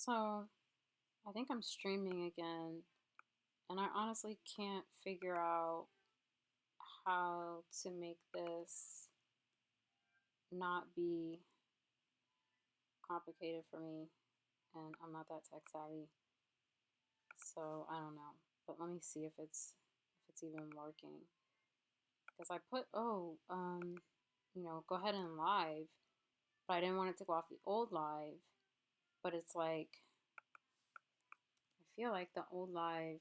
So, I think I'm streaming again, and I honestly can't figure out how to make this not be complicated for me. And I'm not that tech savvy, so I don't know. But let me see if it's even working. Because I put go ahead and live, but I didn't want it to go off the old live. But it's like I feel like the old live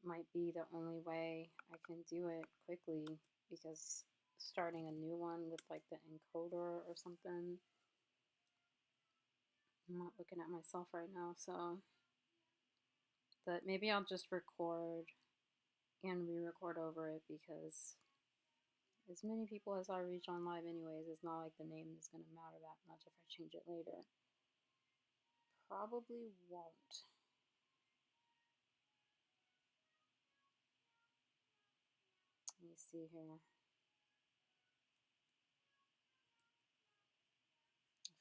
might be the only way I can do it quickly because starting a new one with like the encoder or something. I'm not looking at myself right now, so but maybe I'll just record and re-record over it because as many people as I reach on live anyways, it's not like the name is gonna matter that much if I change it later. Probably won't. Let me see here.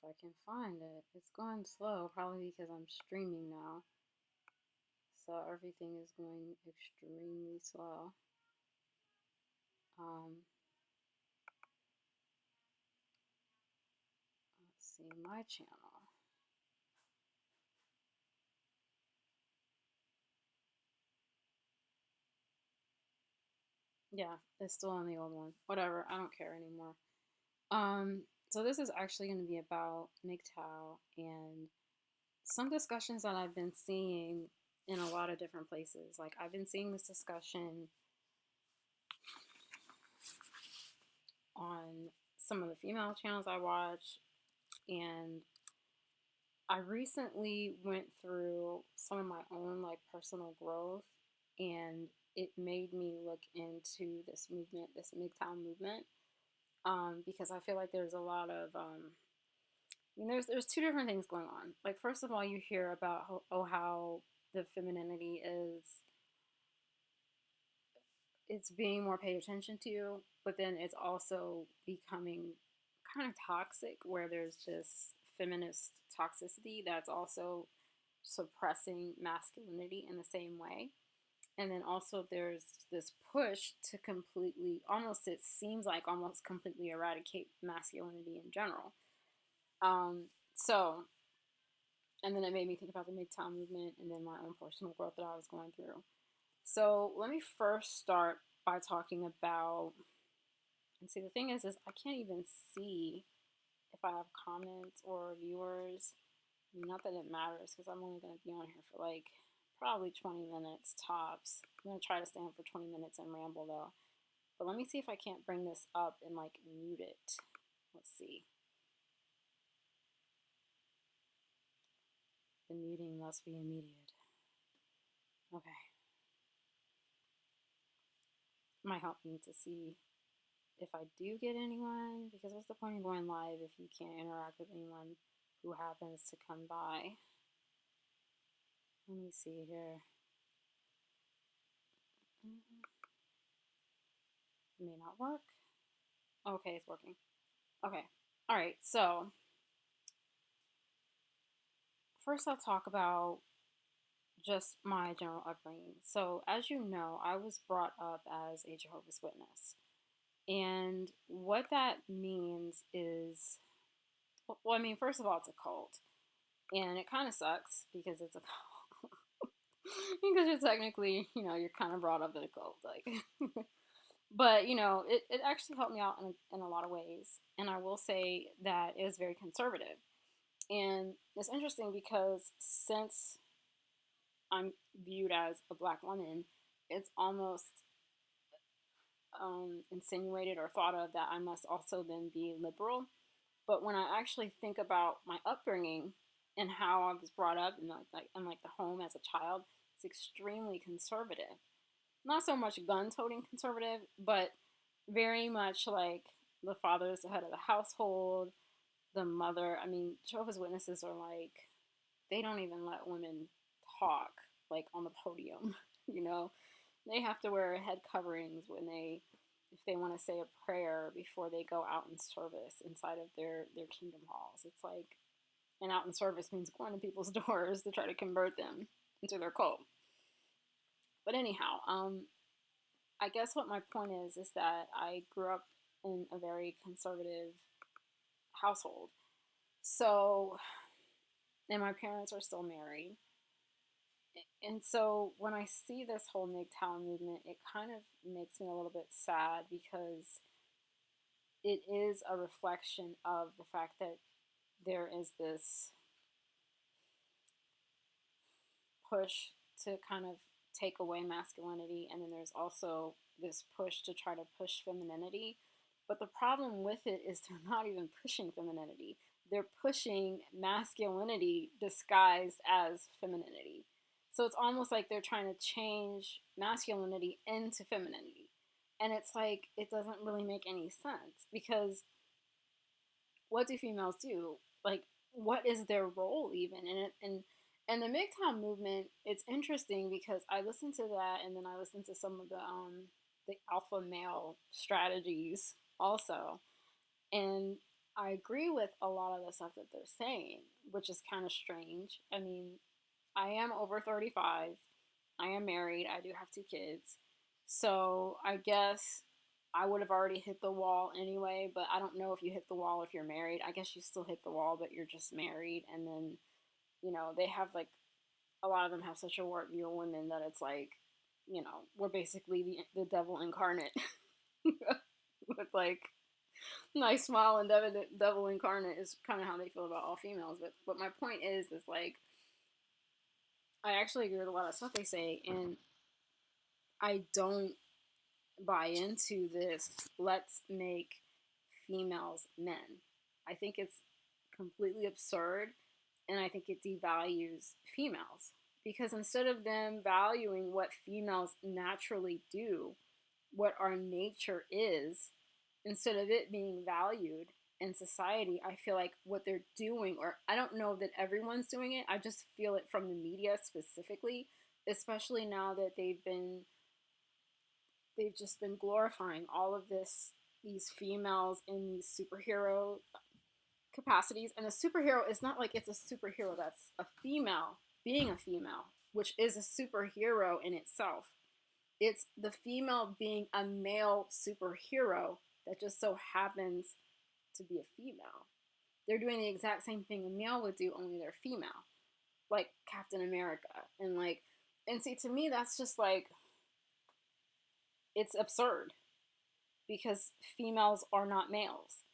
If I can find it. It's going slow, probably because I'm streaming now. So everything is going extremely slow. Um, let's see, my channel. Yeah, it's still on the old one. Whatever, I don't care anymore. So this is actually going to be about MGTOW and some discussions that I've been seeing in a lot of different places. Like I've been seeing this discussion on some of the female channels I watch, and I recently went through some of my own like personal growth, and it made me look into this movement, this MGTOW movement, because I feel like there's a lot of there's two different things going on. Like first of all, you hear about how the femininity is it's being more paid attention to, but then it's also becoming kind of toxic where there's this feminist toxicity that's also suppressing masculinity in the same way. And then also there's this push to completely, almost it seems like almost completely eradicate masculinity in general. Um, so, and then it made me think about the MGTOW movement and then my own personal growth that I was going through. So let me first start by talking about, and see the thing is I can't even see if I have comments or viewers. Not that it matters because I'm only going to be on here for like probably 20 minutes tops. I'm going to try to stay on for 20 minutes and ramble though. But let me see if I can't bring this up and like mute it. Let's see. The muting must be immediate. Okay. Might help me to see if I do get anyone, because what's the point of going live if you can't interact with anyone who happens to come by? Let me see here. It may not work. Okay, it's working. Okay. All right. So, first I'll talk about just my general upbringing. So, as you know, I was brought up as a Jehovah's Witness. And what that means is, well, I mean, first of all, it's a cult. And it kind of sucks because it's a cult. Because you're technically, you're kind of brought up in a cult. Like, but, it actually helped me out in a lot of ways. And I will say that it was very conservative. And it's interesting because since I'm viewed as a black woman, it's almost insinuated or thought of that I must also then be liberal. But when I actually think about my upbringing and how I was brought up in like the home as a child, it's extremely conservative. Not so much gun-toting conservative, but very much like the father is the head of the household, the mother. I mean, Jehovah's Witnesses are like, they don't even let women talk like on the podium, you know. They have to wear head coverings if they want to say a prayer before they go out in service inside of their kingdom halls. It's like And out in service means going to people's doors to try to convert them into their cult. But anyhow, I guess what my point is that I grew up in a very conservative household. So, and my parents are still married. And so when I see this whole MGTOW movement, it kind of makes me a little bit sad because it is a reflection of the fact that there is this push to kind of take away masculinity, and then there's also this push to try to push femininity. But the problem with it is they're not even pushing femininity. They're pushing masculinity disguised as femininity. So it's almost like they're trying to change masculinity into femininity. And it's like, it doesn't really make any sense because what do females do? Like, what is their role even? And the MGTOW movement, it's interesting because I listened to that and then I listened to some of the alpha male strategies also. And I agree with a lot of the stuff that they're saying, which is kind of strange. I mean, I am over 35. I am married. I do have two kids. So I guess I would have already hit the wall anyway, but I don't know if you hit the wall if you're married. I guess you still hit the wall, but you're just married. And then, they have like, a lot of them have such a warped view of women that it's like, we're basically the devil incarnate with like nice smile and devil incarnate is kind of how they feel about all females. But my point is like, I actually agree with a lot of stuff they say, and I don't buy into this let's make females men. I think it's completely absurd, and I think it devalues females because instead of them valuing what females naturally do, what our nature is, instead of it being valued in society, I feel like what they're doing, or I don't know that everyone's doing it, I just feel it from the media specifically, especially now that they've just been glorifying all of these females in these superhero capacities. And a superhero is not like it's a superhero that's a female being a female, which is a superhero in itself. It's the female being a male superhero that just so happens to be a female. They're doing the exact same thing a male would do, only they're female. Like Captain America. And see, to me, that's just like, it's absurd because females are not males.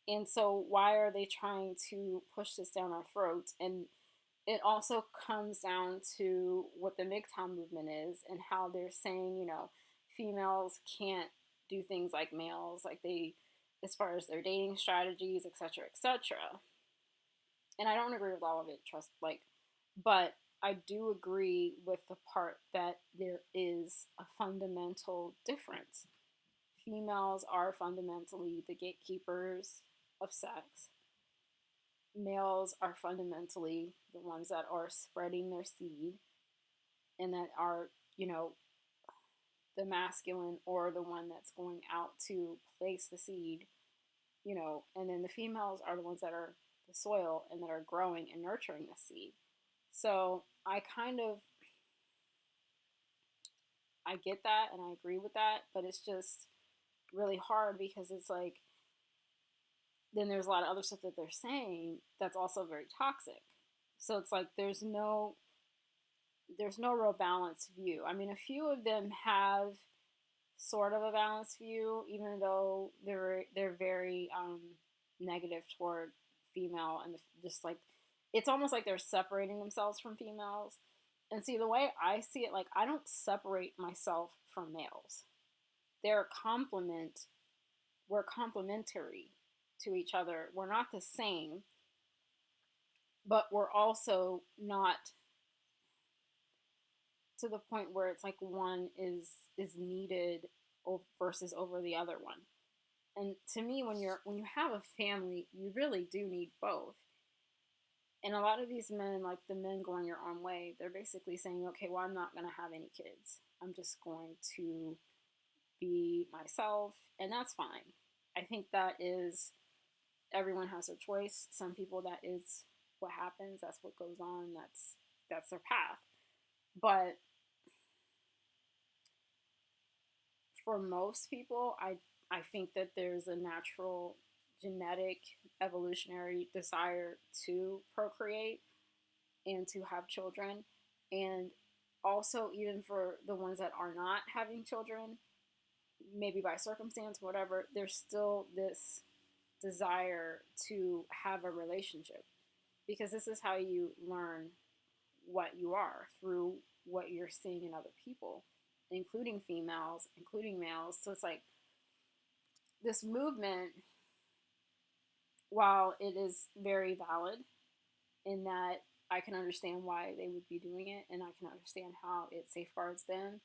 And so why are they trying to push this down our throats? And it also comes down to what the MGTOW movement is and how they're saying, females can't do things like males, like they, as far as their dating strategies, etc., etc. And I don't agree with all of it, but I do agree with the part that there is a fundamental difference. Females are fundamentally the gatekeepers of sex. Males are fundamentally the ones that are spreading their seed and that are, the masculine or the one that's going out to place the seed, and then the females are the ones that are the soil and that are growing and nurturing the seed. So I get that and I agree with that, but it's just really hard because it's like, then there's a lot of other stuff that they're saying that's also very toxic. So it's like there's no real balanced view. I mean, a few of them have sort of a balanced view, even though they're very negative toward female and just like it's almost like they're separating themselves from females. And see, the way I see it, like I don't separate myself from males. They're a complement. We're complementary to each other. We're not the same, but we're also not to the point where it's like one is needed versus over the other one. And to me, when you have a family, you really do need both. And a lot of these men, like the men going your own way, they're basically saying, okay, well, I'm not going to have any kids. I'm just going to be myself, and that's fine. I think that is everyone has their choice. Some people, that is what happens. That's what goes on. That's their path. But for most people, I think that there's a natural genetic evolutionary desire to procreate and to have children. And also, even for the ones that are not having children, maybe by circumstance, whatever, there's still this desire to have a relationship, because this is how you learn what you are, through what you're seeing in other people, including females, including males. So it's like this movement, while it is very valid in that I can understand why they would be doing it and I can understand how it safeguards them,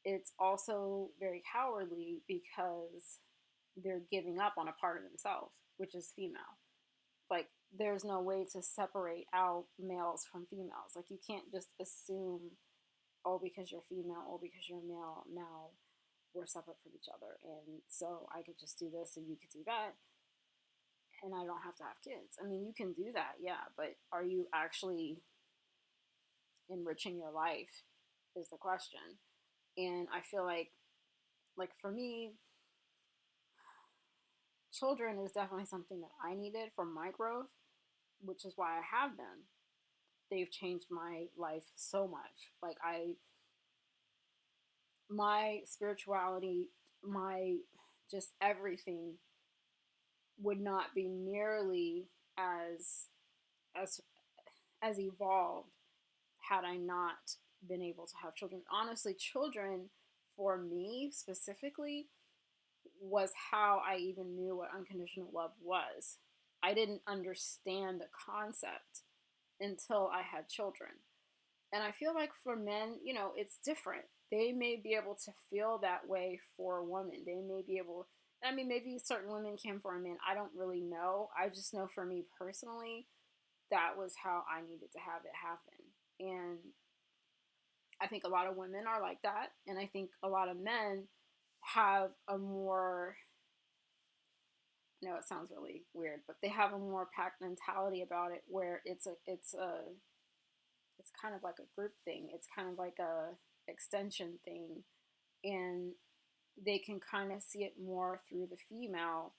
it's also very cowardly because they're giving up on a part of themselves, which is female. Like, there's no way to separate out males from females. Like, you can't just assume, oh, because you're female, oh, because you're male, now we're separate from each other. And so I could just do this and you could do that, and I don't have to have kids. I mean, you can do that, yeah, but are you actually enriching your life is the question. And I feel like for me, children is definitely something that I needed for my growth, which is why I have them. They've changed my life so much. Like, my spirituality, my just everything would not be nearly as as evolved had I not been able to have children. Honestly, children for me specifically was how I even knew what unconditional love was. I didn't understand the concept until I had children. And I feel like for men, it's different. They may be able to feel that way for a woman. They may be able, I mean, maybe certain women can for a man. I don't really know. I just know for me personally, that was how I needed to have it happen. And I think a lot of women are like that. And I think a lot of men have a more, I know it sounds really weird, but they have a more pack mentality about it, where it's kind of like a group thing. It's kind of like a extension thing, and they can kind of see it more through the female,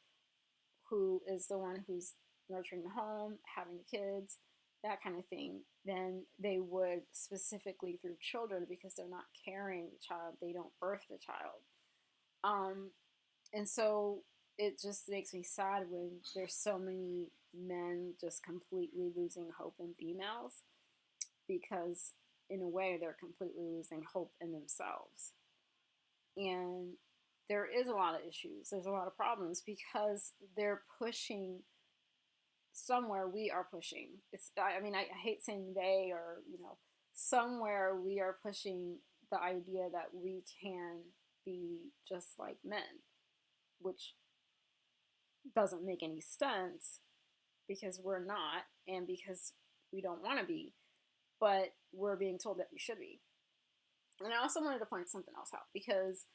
who is the one who's nurturing the home, having the kids, that kind of thing, than they would specifically through children, because they're not carrying the child. They don't birth the child. And so it just makes me sad when there's so many men just completely losing hope in females, because in a way they're completely losing hope in themselves. And there is a lot of issues. There's a lot of problems because they're pushing somewhere. We are pushing. I mean, I hate saying they, or, somewhere we are pushing the idea that we can be just like men, which doesn't make any sense, because we're not, and because we don't want to be, but we're being told that we should be. And I also wanted to point something else out, because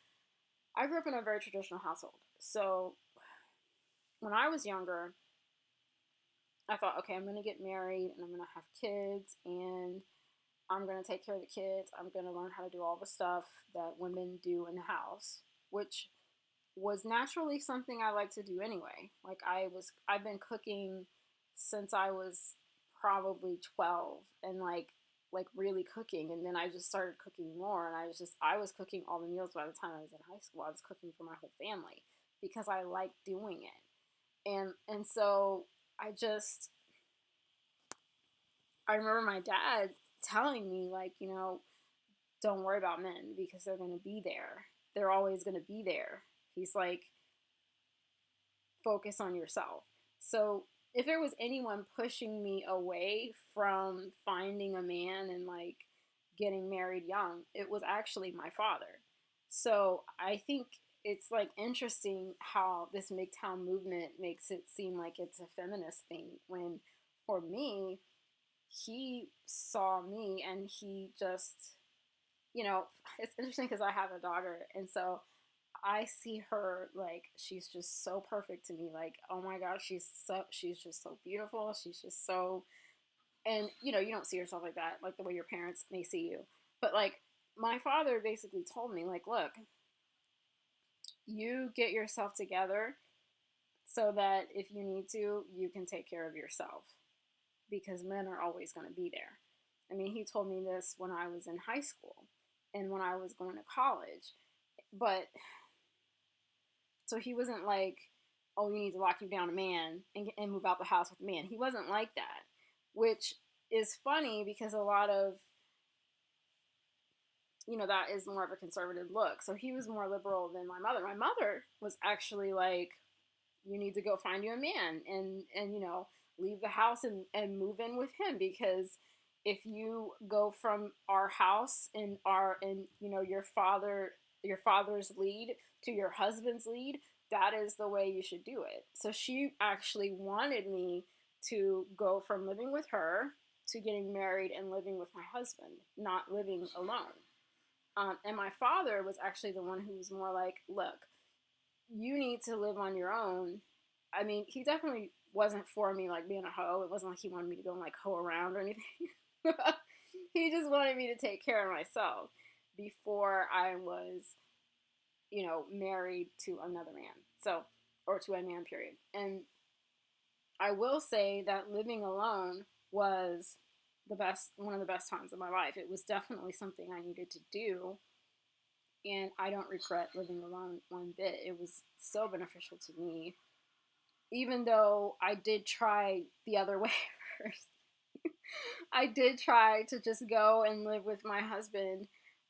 I grew up in a very traditional household. So when I was younger, I thought, okay, I'm going to get married and I'm going to have kids and I'm going to take care of the kids. I'm going to learn how to do all the stuff that women do in the house, which was naturally something I like to do anyway. Like, I've been cooking since I was probably 12, and like really cooking. And then I just started cooking more, and I was cooking all the meals by the time I was in high school. I was cooking for my whole family because I liked doing it. And so I remember my dad telling me, like, don't worry about men, because they're going to be there. They're always going to be there. He's like, focus on yourself. So if there was anyone pushing me away from finding a man and like getting married young, it was actually my father. So I think it's like interesting how this MGTOW movement makes it seem like it's a feminist thing, when for me, he saw me and he just, it's interesting because I have a daughter, and so I see her like she's just so perfect to me. Like, oh my gosh, she's just so beautiful. She's just so, and you don't see yourself like that, like the way your parents may see you. But like my father basically told me, like, look, you get yourself together so that if you need to, you can take care of yourself because men are always going to be there. I mean, he told me this when I was in high school and when I was going to college. But so he wasn't like, oh, you need to lock you down a man and move out the house with a man. He wasn't like that, which is funny because a lot of, that is more of a conservative look. So he was more liberal than my mother. My mother was actually like, you need to go find you a man and leave the house and move in with him, because if you go from our house and your father's lead to your husband's lead, that is the way you should do it. So she actually wanted me to go from living with her to getting married and living with my husband, not living alone. And my father was actually the one who was more like, look, you need to live on your own. I mean, he definitely wasn't for me like being a hoe. It wasn't like he wanted me to go and like hoe around or anything. He just wanted me to take care of myself before I was, married to another man. So, or to a man, period. And I will say that living alone was one of the best times of my life. It was definitely something I needed to do, and I don't regret living alone one bit. It was so beneficial to me, even though I did try the other way first. I did try to just go and live with my husband,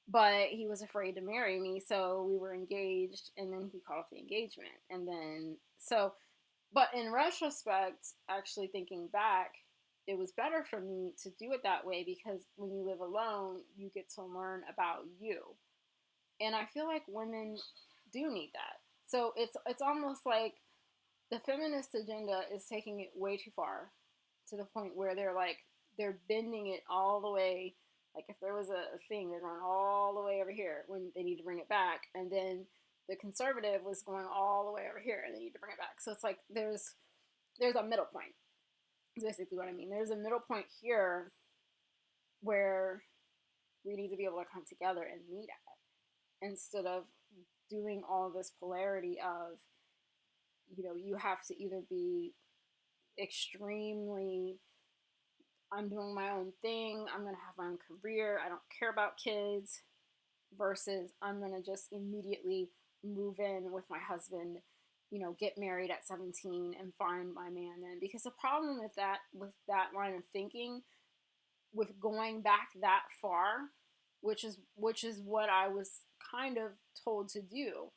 but he was afraid to marry me, so we were engaged, and then he called off the engagement. And then, but in retrospect, actually thinking back, it was better for me to do it that way because when you live alone, you get to learn about you. And I feel like women do need that. So it's almost like the feminist agenda is taking it way too far, to the point where they're bending it all the way. Like if there was a thing, they're going all the way over here when they need to bring it back, and then the conservative was going all the way over here and they need to bring it back. So it's like there's a middle point. Is basically what I mean. There's a middle point here where we need to be able to come together and meet at, instead of doing all this polarity of, you have to either be extremely, I'm doing my own thing, I'm going to have my own career, I don't care about kids, versus I'm going to just immediately move in with my husband, get married at 17 and find my man then. Because the problem with that line of thinking, with going back that far, which is what I was kind of told to do,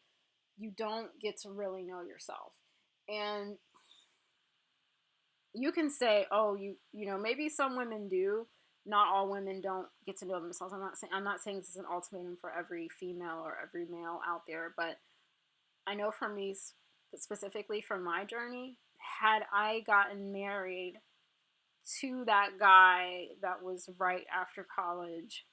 you don't get to really know yourself. And you can say, oh, maybe some women do. Not all women don't get to know themselves. I'm not saying this is an ultimatum for every female or every male out there, but I know for me, specifically from my journey, had I gotten married to that guy that was right after college,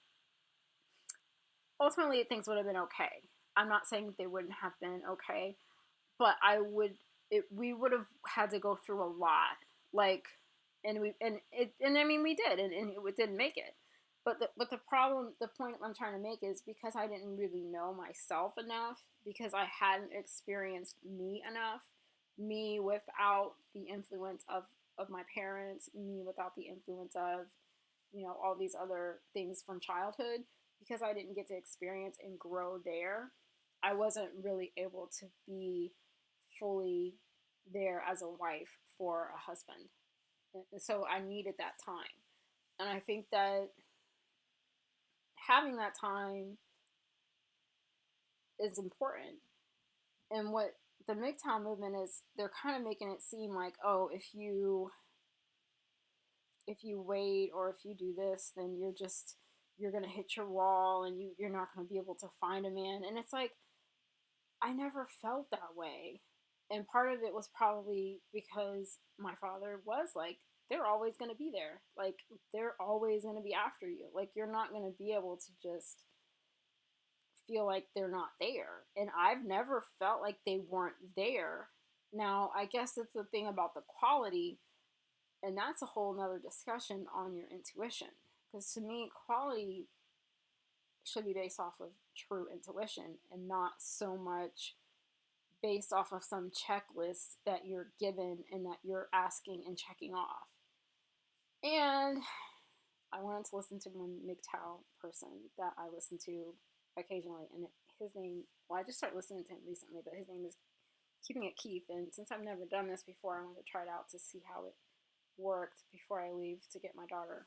ultimately things would have been okay. I'm not saying that they wouldn't have been okay, but we would have had to go through a lot, like, and I mean we did, and it didn't make it. But the point I'm trying to make is because I didn't really know myself enough, because I hadn't experienced me enough, me without the influence of my parents, me without the influence of, all these other things from childhood, because I didn't get to experience and grow there, I wasn't really able to be fully there as a wife for a husband. And so I needed that time. And I think that having that time is important. And what the MGTOW movement is, they're kind of making it seem like, oh, if you wait or if you do this, then you're gonna hit your wall and you're not gonna be able to find a man. And it's like, I never felt that way. And part of it was probably because my father was like, they're always going to be there. Like, they're always going to be after you. Like, you're not going to be able to just feel like they're not there. And I've never felt like they weren't there. Now, I guess it's the thing about the quality, and that's a whole nother discussion on your intuition. Because to me, quality should be based off of true intuition and not so much based off of some checklist that you're given and that you're asking and checking off. And I wanted to listen to one MGTOW person that I listen to occasionally, and his name, well, I just started listening to him recently, but his name is Keeping It Keith, and since I've never done this before, I wanted to try it out to see how it worked before I leave to get my daughter